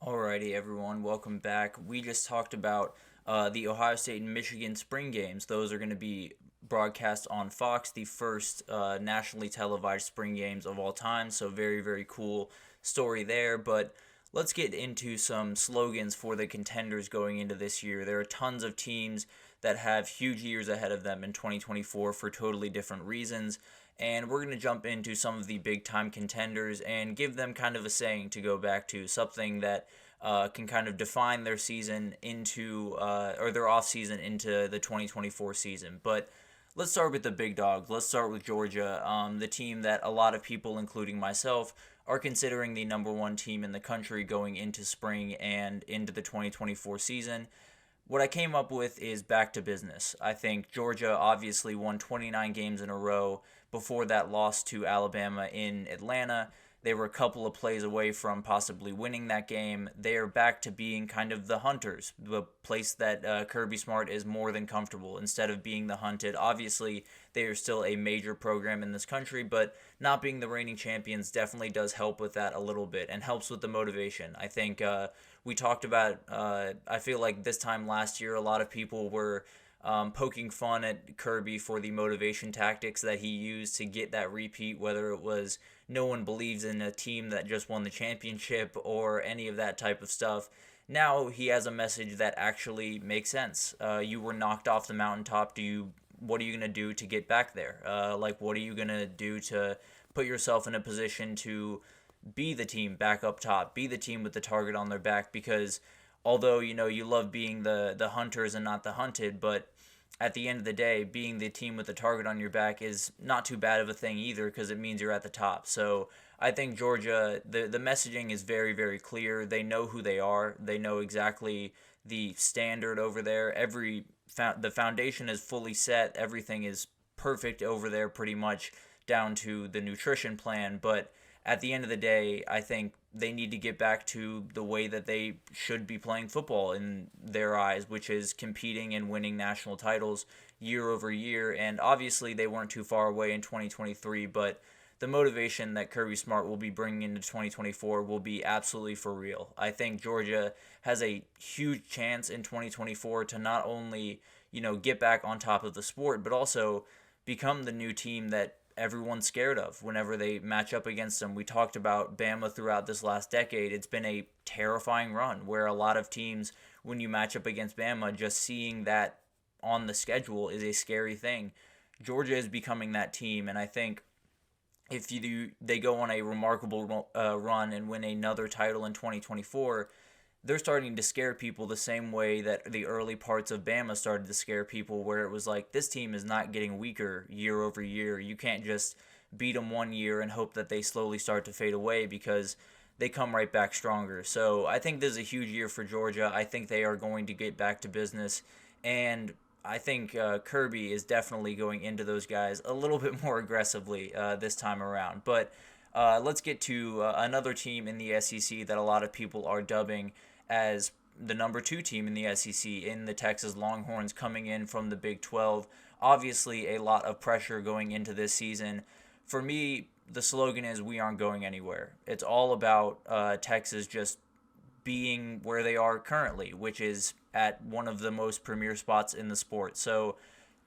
Alrighty, everyone, welcome back. We just talked about the Ohio State and Michigan spring games. Those are going to be broadcast on Fox, the first nationally televised spring games of all time. So, very, very cool story there. But let's get into some slogans for the contenders going into this year. There are tons of teams that have huge years ahead of them in 2024 for totally different reasons. And we're going to jump into some of the big time contenders and give them kind of a saying to go back to, something that can kind of define their season into, or their off season into the 2024 season. But let's start with the big dogs. Let's start with Georgia, the team that a lot of people, including myself, are considering the number one team in the country going into spring and into the 2024 season. What I came up with is back to business. I think Georgia obviously won 29 games in a row before that loss to Alabama in Atlanta. They were a couple of plays away from possibly winning that game. They are back to being kind of the hunters, the place that Kirby Smart is more than comfortable instead of being the hunted. Obviously, they are still a major program in this country, but not being the reigning champions definitely does help with that a little bit and helps with the motivation. I think we talked about, I feel like this time last year, a lot of people were poking fun at Kirby for the motivation tactics that he used to get that repeat, whether it was no one believes in a team that just won the championship or any of that type of stuff. Now he has a message that actually makes sense. You were knocked off the mountaintop. What are you gonna do to get back there? What are you gonna do to put yourself in a position to be the team back up top, be the team with the target on their back? Because although you love being the hunters and not the hunted, but at the end of the day, being the team with the target on your back is not too bad of a thing either, because it means you're at the top. So I think Georgia, the messaging is very, very clear. They know who they are. They know exactly the standard over there. The foundation is fully set. Everything is perfect over there, pretty much down to the nutrition plan. But at the end of the day, I think they need to get back to the way that they should be playing football in their eyes, which is competing and winning national titles year over year. And obviously, they weren't too far away in 2023, but the motivation that Kirby Smart will be bringing into 2024 will be absolutely for real. I think Georgia has a huge chance in 2024 to not only, get back on top of the sport, but also become the new team that everyone's scared of whenever they match up against them. We talked about Bama throughout this last decade. It's been a terrifying run where a lot of teams, when you match up against Bama, just seeing that on the schedule is a scary thing. Georgia is becoming that team, and I think if they go on a remarkable run and win another title in 2024, they're starting to scare people the same way that the early parts of Bama started to scare people, where it was like, this team is not getting weaker year over year. You can't just beat them one year and hope that they slowly start to fade away, because they come right back stronger. So I think this is a huge year for Georgia. I think they are going to get back to business, and I think Kirby is definitely going into those guys a little bit more aggressively this time around. But let's get to another team in the SEC that a lot of people are dubbing as the number two team in the SEC, in the Texas Longhorns, coming in from the Big 12. Obviously, a lot of pressure going into this season. For me, the slogan is, we aren't going anywhere. It's all about Texas just being where they are currently, which is at one of the most premier spots in the sport. So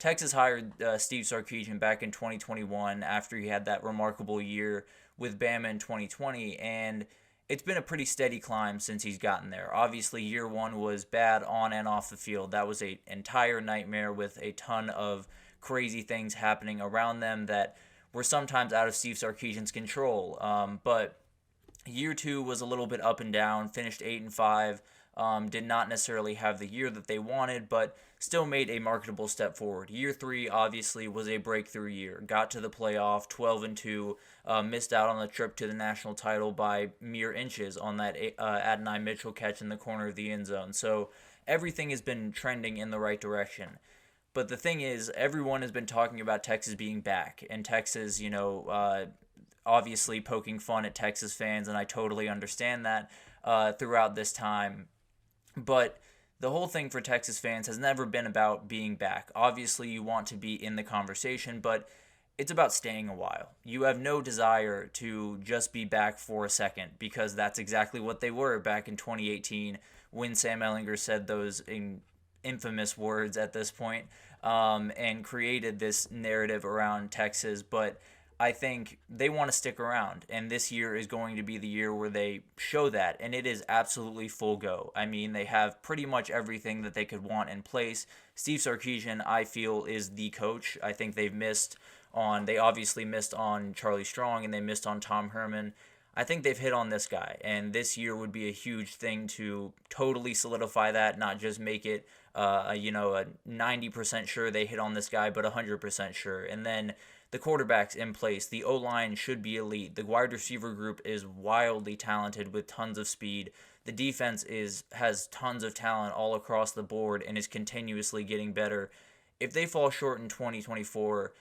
Texas hired Steve Sarkisian back in 2021 after he had that remarkable year with Bama in 2020, and it's been a pretty steady climb since he's gotten there. Obviously, year one was bad on and off the field. That was an entire nightmare with a ton of crazy things happening around them that were sometimes out of Steve Sarkisian's control. But year two was a little bit up and down. Finished 8-5. Did not necessarily have the year that they wanted, but still made a marketable step forward. Year three obviously was a breakthrough year. Got to the playoff, 12-2. Missed out on the trip to the national title by mere inches on that Adonai Mitchell catch in the corner of the end zone. So everything has been trending in the right direction. But the thing is, everyone has been talking about Texas being back, and Texas, obviously poking fun at Texas fans, and I totally understand that throughout this time. But the whole thing for Texas fans has never been about being back. Obviously, you want to be in the conversation, but it's about staying a while. You have no desire to just be back for a second, because that's exactly what they were back in 2018 when Sam Ehlinger said those infamous words at this point, and created this narrative around Texas. But I think they want to stick around, and this year is going to be the year where they show that, and it is absolutely full go. I mean, they have pretty much everything that they could want in place. Steve Sarkisian, I feel, is the coach. I think they obviously missed on Charlie Strong, and they missed on Tom Herman. I think they've hit on this guy, and this year would be a huge thing to totally solidify that, not just make it, a 90% sure they hit on this guy, but 100% sure. And then the quarterback's in place. The O-line should be elite. The wide receiver group is wildly talented with tons of speed. The defense has tons of talent all across the board and is continuously getting better. If they fall short in 2024,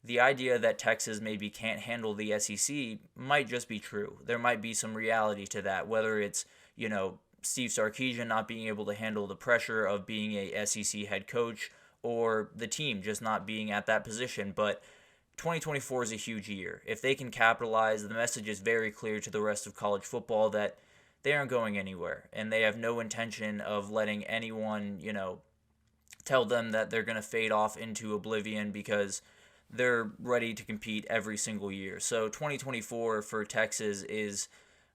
the idea that Texas maybe can't handle the SEC might just be true. There might be some reality to that, whether it's, Steve Sarkisian not being able to handle the pressure of being a SEC head coach, or the team just not being at that position. But 2024 is a huge year. If they can capitalize, the message is very clear to the rest of college football that they aren't going anywhere, and they have no intention of letting anyone, tell them that they're going to fade off into oblivion, because they're ready to compete every single year. So 2024 for Texas is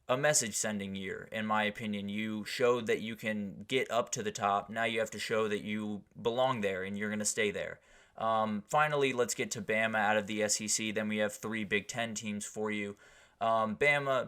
a message-sending year, in my opinion. You showed that you can get up to the top. Now you have to show that you belong there and you're going to stay there. Finally, let's get to Bama out of the SEC. Then we have 3 Big Ten teams for you. Bama,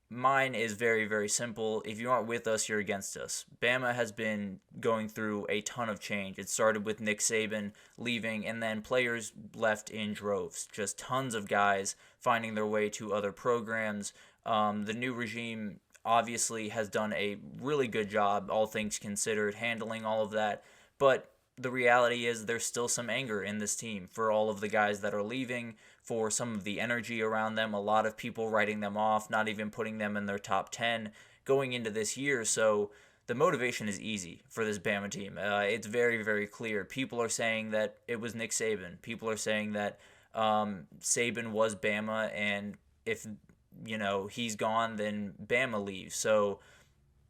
mine is very, very simple. If you aren't with us, you're against us. Bama has been going through a ton of change. It started with Nick Saban leaving, and then players left in droves. Just tons of guys finding their way to other programs. The new regime obviously has done a really good job, all things considered, handling all of that. But the reality is there's still some anger in this team for all of the guys that are leaving, for some of the energy around them, a lot of people writing them off, not even putting them in their top 10 going into this year. So the motivation is easy for this Bama team. It's very, very clear. People are saying that it was Nick Saban. People are saying that Saban was Bama, and if he's gone, then Bama leaves. So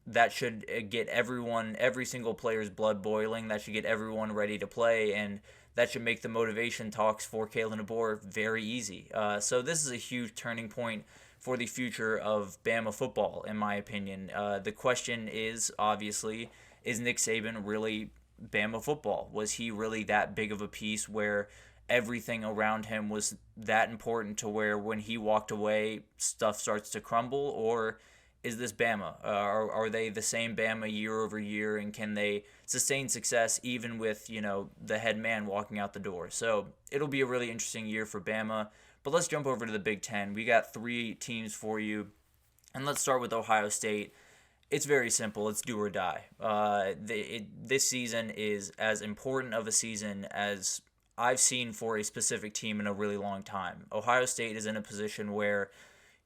that should get every single player's blood boiling. That should get everyone ready to play, and that should make the motivation talks for Kalen DeBoer very easy. So this is a huge turning point for the future of Bama football, in my opinion. The question is, obviously, is Nick Saban really Bama football? Was he really that big of a piece where everything around him was that important to where when he walked away, stuff starts to crumble? Or is this Bama? Are they the same Bama year over year, and can they sustain success even with, the head man walking out the door? So it'll be a really interesting year for Bama. But let's jump over to the Big Ten. We got 3 teams for you, and let's start with Ohio State. It's very simple. It's do or die. This season is as important of a season as I've seen for a specific team in a really long time. Ohio State is in a position where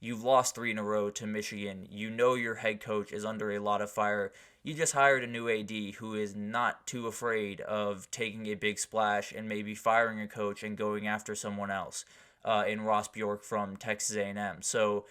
you've lost 3 in a row to Michigan. Your head coach is under a lot of fire. You just hired a new AD who is not too afraid of taking a big splash and maybe firing a coach and going after someone else, in Ross Bjork from Texas A&M. So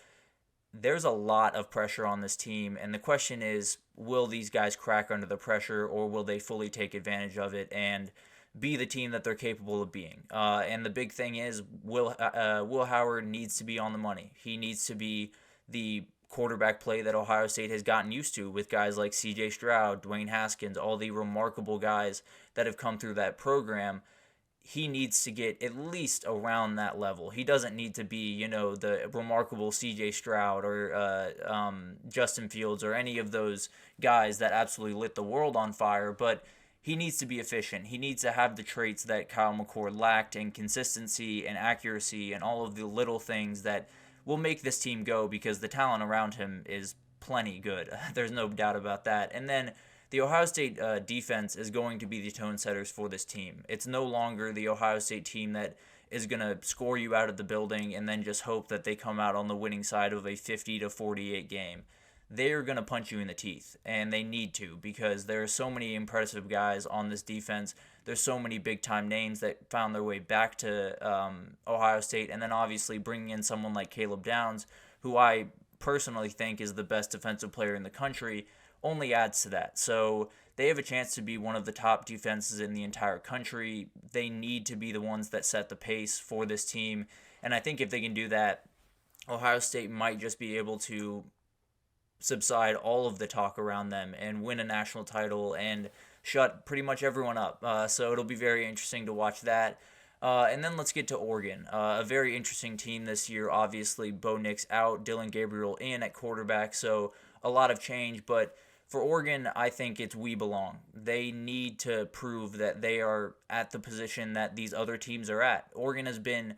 there's a lot of pressure on this team, and the question is, will these guys crack under the pressure, or will they fully take advantage of it and be the team that they're capable of being? And the big thing is, Will Howard needs to be on the money. He needs to be the quarterback play that Ohio State has gotten used to with guys like C.J. Stroud, Dwayne Haskins, all the remarkable guys that have come through that program. He needs to get at least around that level. He doesn't need to be, the remarkable C.J. Stroud or Justin Fields or any of those guys that absolutely lit the world on fire, but he needs to be efficient. He needs to have the traits that Kyle McCord lacked in consistency and accuracy and all of the little things that will make this team go, because the talent around him is plenty good. There's no doubt about that. And then the Ohio State defense is going to be the tone setters for this team. It's no longer the Ohio State team that is going to score you out of the building and then just hope that they come out on the winning side of a 50-48 game. they're going to punch you in the teeth, and they need to, because there are so many impressive guys on this defense. There's so many big-time names that found their way back to Ohio State, and then obviously bringing in someone like Caleb Downs, who I personally think is the best defensive player in the country, only adds to that. So they have a chance to be one of the top defenses in the entire country. They need to be the ones that set the pace for this team, and I think if they can do that, Ohio State might just be able to subside all of the talk around them and win a national title and shut pretty much everyone up. So it'll be very interesting to watch that. And then let's get to Oregon. A very interesting team this year. Obviously, Bo Nix out, Dylan Gabriel in at quarterback, so a lot of change. But for Oregon, I think it's we belong. They need to prove that they are at the position that these other teams are at. Oregon has been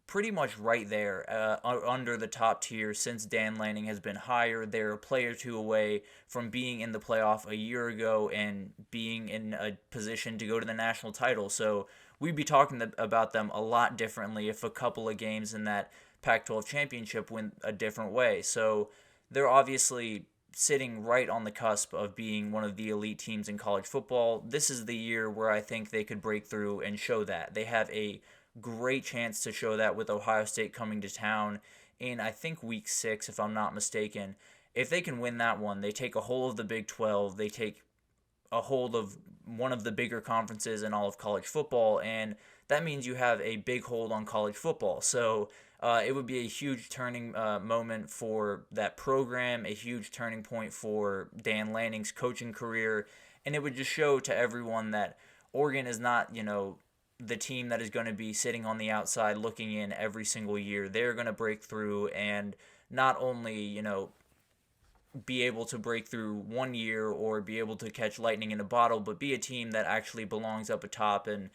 pretty much right there under the top tier since Dan Lanning has been hired. They're a player or two away from being in the playoff a year ago and being in a position to go to the national title. So we'd be talking about them a lot differently if a couple of games in that Pac-12 championship went a different way. So they're obviously sitting right on the cusp of being one of the elite teams in college football. This is the year where I think they could break through and show that. They have a great chance to show that with Ohio State coming to town in, I think, week 6, if I'm not mistaken. If they can win that one, they take a hold of the Big 12, they take a hold of one of the bigger conferences in all of college football, and that means you have a big hold on college football. So it would be a huge turning moment for that program, a huge turning point for Dan Lanning's coaching career, and it would just show to everyone that Oregon is not, the team that is going to be sitting on the outside looking in every single year. They're going to break through and not only, be able to break through one year or be able to catch lightning in a bottle, but be a team that actually belongs up atop and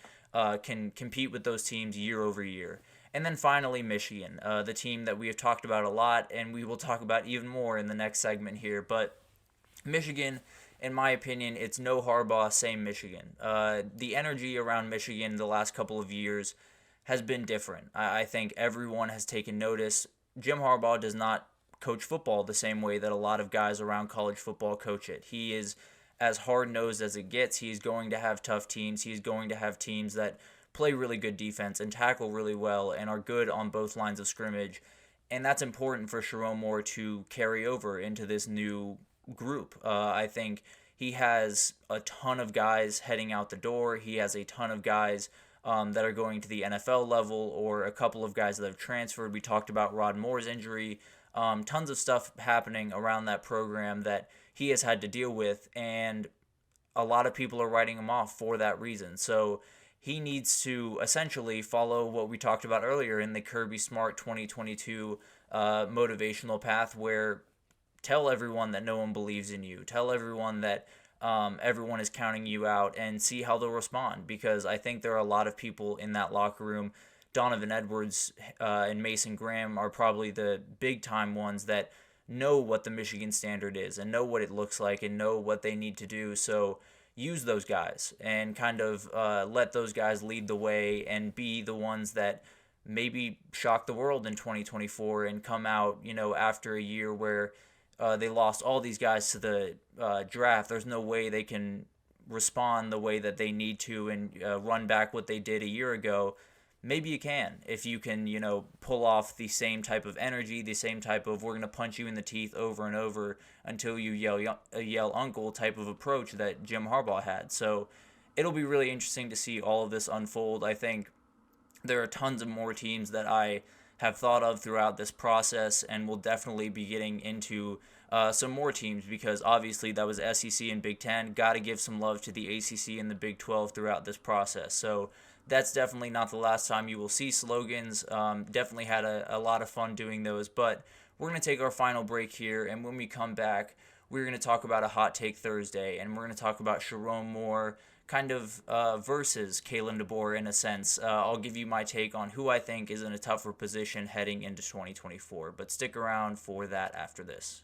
can compete with those teams year over year. And then finally, Michigan, the team that we have talked about a lot, and we will talk about even more in the next segment here. But Michigan, in my opinion, it's no Harbaugh, same Michigan. The energy around Michigan the last couple of years has been different. I think everyone has taken notice. Jim Harbaugh does not coach football the same way that a lot of guys around college football coach it. He is as hard-nosed as it gets. He's going to have tough teams. He's going to have teams that play really good defense and tackle really well and are good on both lines of scrimmage. And that's important for Sherrone Moore to carry over into this new group. I think he has a ton of guys heading out the door. He has a ton of guys that are going to the NFL level, or a couple of guys that have transferred. We talked about Rod Moore's injury. Tons of stuff happening around that program that he has had to deal with, and a lot of people are writing him off for that reason. So he needs to essentially follow what we talked about earlier in the Kirby Smart 2022 motivational path, where tell everyone that no one believes in you. Tell everyone that everyone is counting you out, and see how they'll respond, because I think there are a lot of people in that locker room. Donovan Edwards and Mason Graham are probably the big-time ones that know what the Michigan standard is and know what it looks like and know what they need to do. So use those guys and kind of let those guys lead the way and be the ones that maybe shock the world in 2024 and come out, after a year where they lost all these guys to the draft. There's no way they can respond the way that they need to and run back what they did a year ago. Maybe you can, if you can, pull off the same type of energy, the same type of we're going to punch you in the teeth over and over until you yell uncle type of approach that Jim Harbaugh had. So it'll be really interesting to see all of this unfold. I think there are tons of more teams that I have thought of throughout this process, and we'll definitely be getting into some more teams, because obviously that was SEC and Big Ten. Got to give some love to the ACC and the Big 12 throughout this process. So that's definitely not the last time you will see slogans. Definitely had a lot of fun doing those, but we're going to take our final break here, and when we come back, we're going to talk about a Hot Take Thursday, and we're going to talk about Sherrone Moore kind of versus Kalen DeBoer in a sense. I'll give you my take on who I think is in a tougher position heading into 2024, but stick around for that after this.